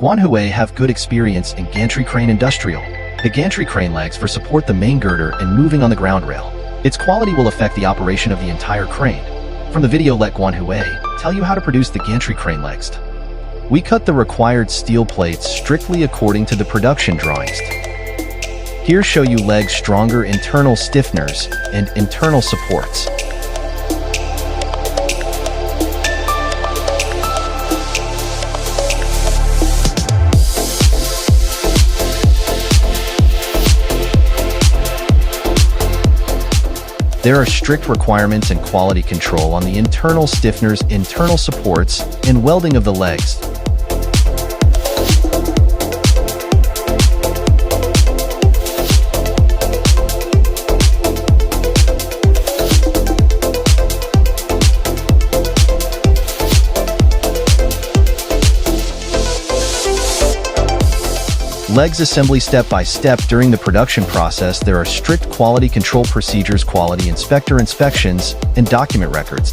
GUANHUI'S have good experience in gantry crane industrial. The gantry crane legs for support the main girder and moving on the ground rail. Its quality will affect the operation of the entire crane. From the video, let GUANHUI'S tell you how to produce the gantry crane legs. We cut the required steel plates strictly according to the production drawings. Here show you legs stronger internal stiffeners and internal supports. There are strict requirements and quality control on the internal stiffeners, internal supports, and welding of the legs. Legs assembly step by step. During the production process, there are strict quality control procedures, quality inspector inspections, and document records.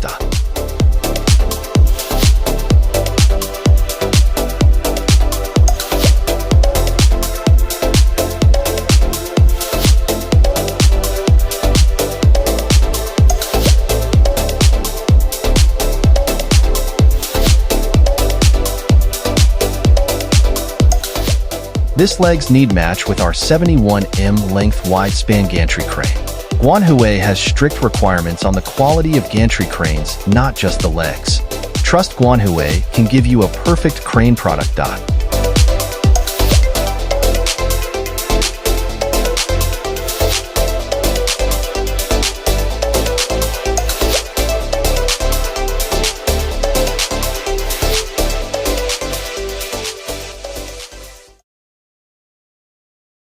This legs need match with our 71mm length wide span gantry crane. GUANHUI'S has strict requirements on the quality of gantry cranes, not just the legs. Trust GUANHUI'S can give you a perfect crane product.